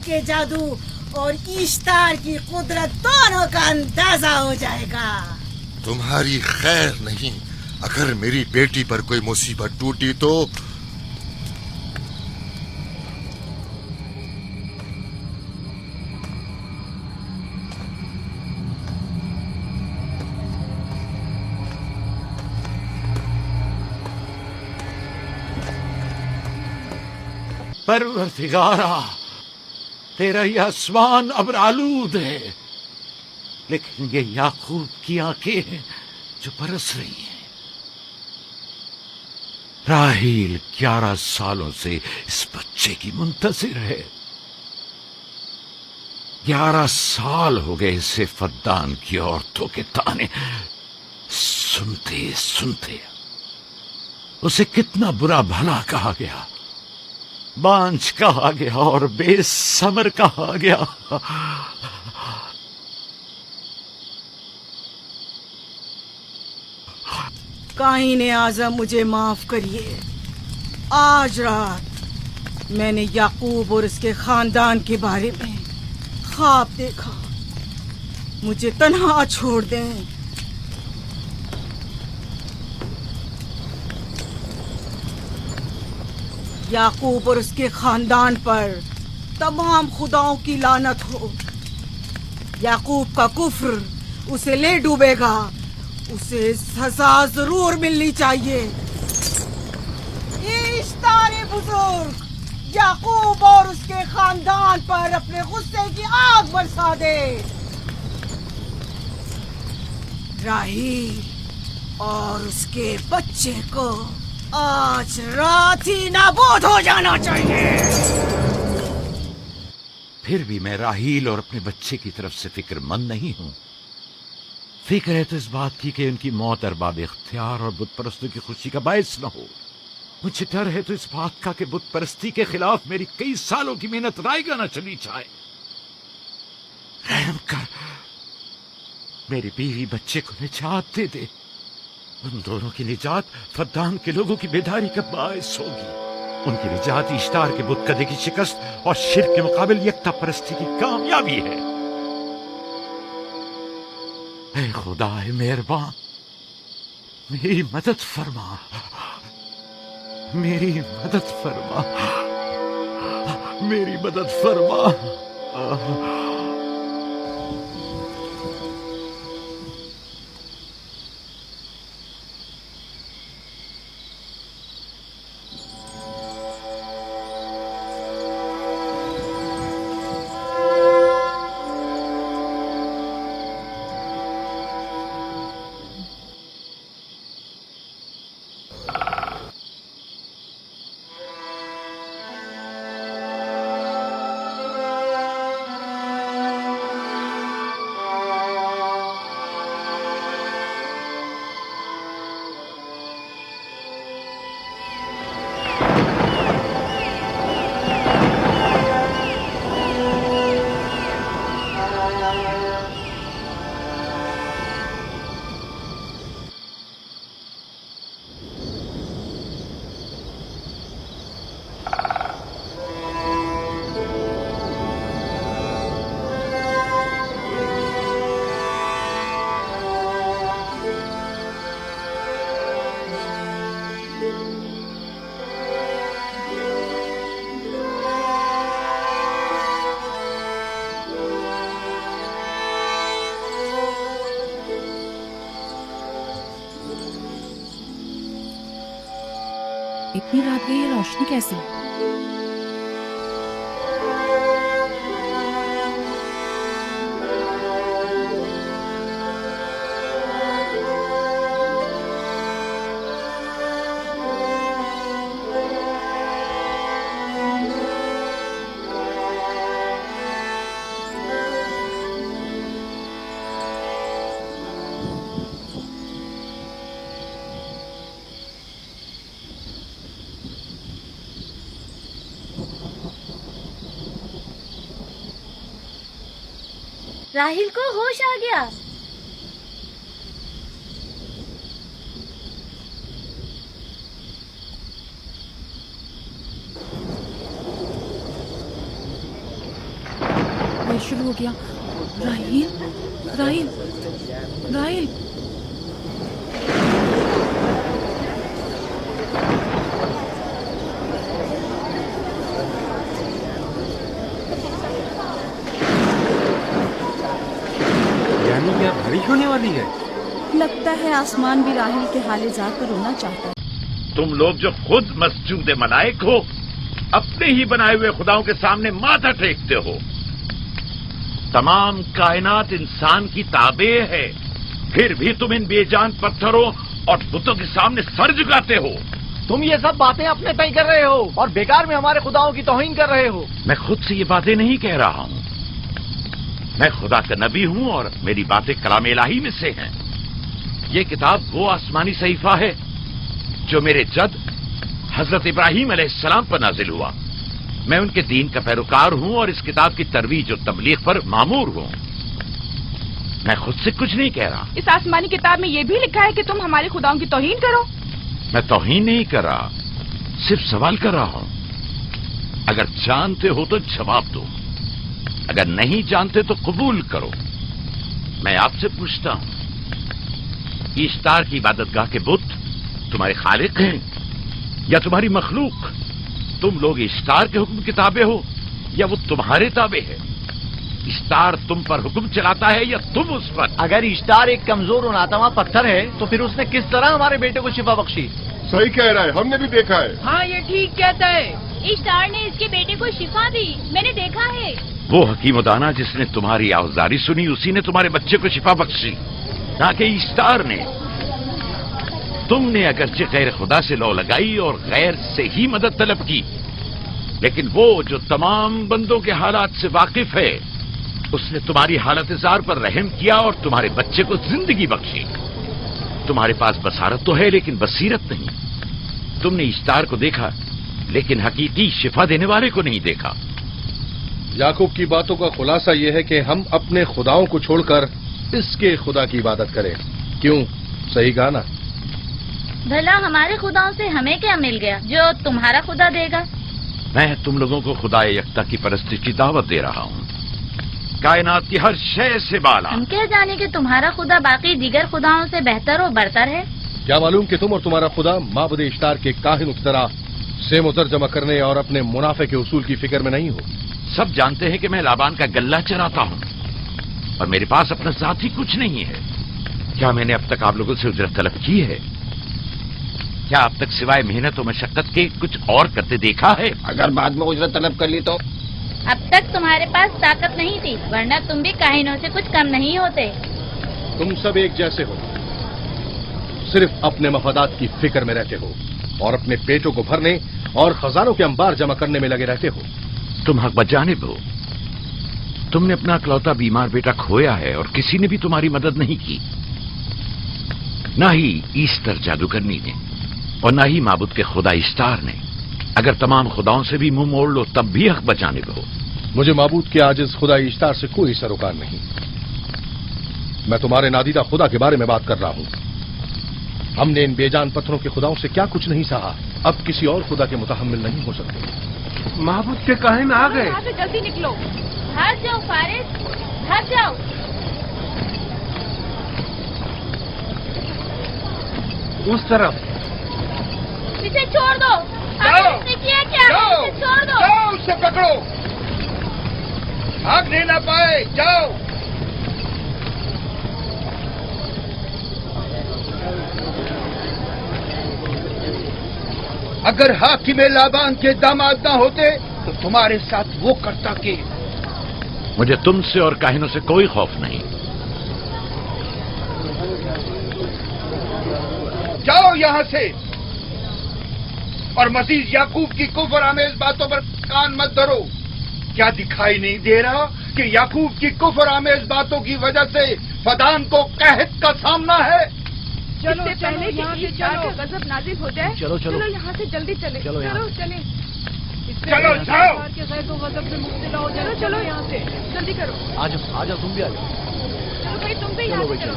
کے جادو اور اشتار کی قدرت دونوں کا اندازہ ہو جائے گا۔ تمہاری خیر نہیں، اگر میری بیٹی پر کوئی مصیبت ٹوٹی تو پروردگارا، تیرا یہ آسمان ابر آلود ہے، لیکن یہ یعقوب کی آنکھیں ہیں جو برس رہی ہیں۔ راحیل 11 سالوں سے اس بچے کی منتظر ہے۔ 11 سال ہو گئے اسے فدان کی عورتوں کے طعنے سنتے سنتے۔ اسے کتنا برا بھلا کہا گیا، بانجھ کہا گیا اور بے ثمر کہا گیا۔ کائن اعظم مجھے معاف کریے، آج رات میں نے یعقوب اور اس کے خاندان کے بارے میں خواب دیکھا، مجھے تنہا چھوڑ دیں۔ یعقوب اور اس کے خاندان پر تمام خداؤں کی لعنت ہو۔ یعقوب کا کفر اسے لے ڈوبے گا، اسے سزا ضرور ملنی چاہیے۔ اشتار بزرگ یعقوب اور اس کے خاندان پر اپنے غصے کی آگ برسا دے۔ راحیل اور اس کے بچے کو آج رات ہی نابود ہو جانا چاہیے۔ پھر بھی میں راحیل اور اپنے بچے کی طرف سے فکر مند نہیں ہوں۔ فکر ہے تو اس بات کی کہ ان کی موت ارباب اختیار اور بت پرستوں کی خوشی کا باعث نہ ہو۔ مجھے ڈر ہے تو اس بات کا کہ بت پرستی کے خلاف میری کئی سالوں کی محنت رائیگاں نہ چلی جائے۔ رحم کر، میری بیوی بچے کو نجات دے دے۔ ان دونوں کی نجات فدان کے لوگوں کی بیداری کا باعث ہوگی۔ ان کی نجات اشتار کے بت کدے کی شکست اور شرک کے مقابل یکتا پرستی کی کامیابی ہے۔ اے خدا مہربان، میری مدد فرما، میری مدد فرما، میری مدد فرما۔ اتنی رات گئی، یہ روشنی کیسی؟ راحیل کو ہوش آ گیا۔ بمبارد شروع ہو گیا. راہیل راہیل راہیل. یعنی کیا بارش ہونے والی ہے؟ لگتا ہے آسمان بھی راہیل کے حال ذات پر رونا چاہتا ہے. تم لوگ جو خود مسجود ملائک ہو، اپنے ہی بنائے ہوئے خداؤں کے سامنے ماتھا ٹیکتے ہو. تمام کائنات انسان کی تابع ہے، پھر بھی تم ان بے جان پتھروں اور بتوں کے سامنے سر جھکاتے ہو. تم یہ سب باتیں اپنے تئیں کر رہے ہو اور بیکار میں ہمارے خداؤں کی توہین کر رہے ہو. میں خود سے یہ باتیں نہیں کہہ رہا ہوں. میں خدا کا نبی ہوں اور میری باتیں کلام الہی میں سے ہیں. یہ کتاب وہ آسمانی صحیفہ ہے جو میرے جد حضرت ابراہیم علیہ السلام پر نازل ہوا. میں ان کے دین کا پیروکار ہوں اور اس کتاب کی ترویج اور تبلیغ پر مامور ہوں. میں خود سے کچھ نہیں کہہ رہا. اس آسمانی کتاب میں یہ بھی لکھا ہے کہ تم ہمارے خداؤں کی توہین کرو. میں توہین نہیں کر رہا، صرف سوال کر رہا ہوں. اگر جانتے ہو تو جواب دو، اگر نہیں جانتے تو قبول کرو. میں آپ سے پوچھتا ہوں، اشتار کی عبادت گاہ کے بت تمہارے خالق ہیں یا تمہاری مخلوق؟ تم لوگ اشتار کے حکم کے تابع ہو یا وہ تمہارے تابع ہے؟ اشتار تم پر حکم چلاتا ہے یا تم اس پر؟ اگر اشتار ایک کمزور اور ناتواں پتھر ہے تو پھر اس نے کس طرح ہمارے بیٹے کو شفا بخشی؟ صحیح کہہ رہا ہے، ہم نے بھی دیکھا ہے. ہاں یہ ٹھیک کہتا ہے. اشتار نے اس کے بیٹے کو شفا دی، میں نے دیکھا ہے. وہ حکیم و دانا جس نے تمہاری آوازاری سنی اسی نے تمہارے بچے کو شفا بخشی، نہ کہ اشتار نے. تم نے اگرچہ غیر خدا سے لو لگائی اور غیر سے ہی مدد طلب کی، لیکن وہ جو تمام بندوں کے حالات سے واقف ہے اس نے تمہاری حالت زار پر رحم کیا اور تمہارے بچے کو زندگی بخشی. تمہارے پاس بصارت تو ہے لیکن بصیرت نہیں. تم نے اشتار کو دیکھا لیکن حقیقی شفا دینے والے کو نہیں دیکھا. یعقوب کی باتوں کا خلاصہ یہ ہے کہ ہم اپنے خداؤں کو چھوڑ کر اس کے خدا کی عبادت کریں. کیوں؟ صحیح کہا نا؟ بھلا ہمارے خداؤں سے ہمیں کیا مل گیا جو تمہارا خدا دے گا؟ میں تم لوگوں کو خدا یکتا کی پرستش کی دعوت دے رہا ہوں، کائنات کی ہر شے سے بالا. ہم کیا جانے کہ تمہارا خدا باقی دیگر خداؤں سے بہتر و برتر ہے؟ کیا معلوم کہ تم اور تمہارا خدا معبد اشتار کے کاہنوں کی طرح سیم و زر جمع کرنے اور اپنے منافع کے اصول کی فکر میں نہیں ہو. سب جانتے ہیں کہ میں لابان کا گلہ چراتا ہوں اور میرے پاس اپنا ذاتی کچھ نہیں ہے. کیا میں نے اب تک آپ لوگوں سے اجرت طلب کی ہے؟ کیا اب تک سوائے محنت و مشقت کے کچھ اور کرتے دیکھا ہے؟ اگر بعد میں اجرت طلب کر لی تو؟ اب تک تمہارے پاس طاقت نہیں تھی، ورنہ تم بھی کاہنوں سے کچھ کم نہیں ہوتے. تم سب ایک جیسے ہو، صرف اپنے مفادات کی فکر میں رہتے ہو اور اپنے پیٹوں کو بھرنے اور خزانوں کے انبار جمع کرنے میں لگے رہتے ہو. تم حق بجانب ہو. تم نے اپنا اکلوتا بیمار بیٹا کھویا ہے اور کسی نے بھی تمہاری مدد نہیں کی، نہ ہی ایسٹر جادوگرنی نے اور نہ ہی معبود کے خدا اشتار نے. اگر تمام خداؤں سے بھی منہ موڑ لو تب بھی حق بجانب ہو. مجھے معبود کے عاجز خدا اشتار سے کوئی سروکار نہیں. میں تمہارے نادیدہ خدا کے بارے میں بات کر رہا ہوں. ہم نے ان بے جان پتھروں کے خداؤں سے کیا کچھ نہیں سہا، اب کسی اور خدا کے متحمل نہیں ہو سکتے. محبوب کے کاہن آ گئے. یہاں سے جلدی نکلو. بھاگ جاؤ فارس، بھاگ جاؤ. اس طرف اسے چھوڑ دو. آپ نے کیا کیا؟ اسے چھوڑ دو. جاؤ، اسے پکڑو، بھاگ نہیں نہ پائے. جاؤ. اگر حاکم لابان کے داماد نہ ہوتے تو تمہارے ساتھ وہ کرتا کہ. مجھے تم سے اور کاہنوں سے کوئی خوف نہیں. جاؤ یہاں سے اور مزید یعقوب کی کفر آمیز باتوں پر کان مت دھرو. کیا دکھائی نہیں دے رہا کہ یعقوب کی کفر آمیز باتوں کی وجہ سے فدان کو قحط کا سامنا ہے؟ چلو پہلے یہاں سے چلو، غضب نازل ہو جائے. چلو یہاں سے جلدی چلے. چلو چلیں. چلو جاؤ. غیظ و غضب میں مبتلا ہو جائے. چلو یہاں سے جلدی کرو. آ جاؤ تم بھی آ جاؤ. چلو بھائی تم بھی یہاں سے چلو.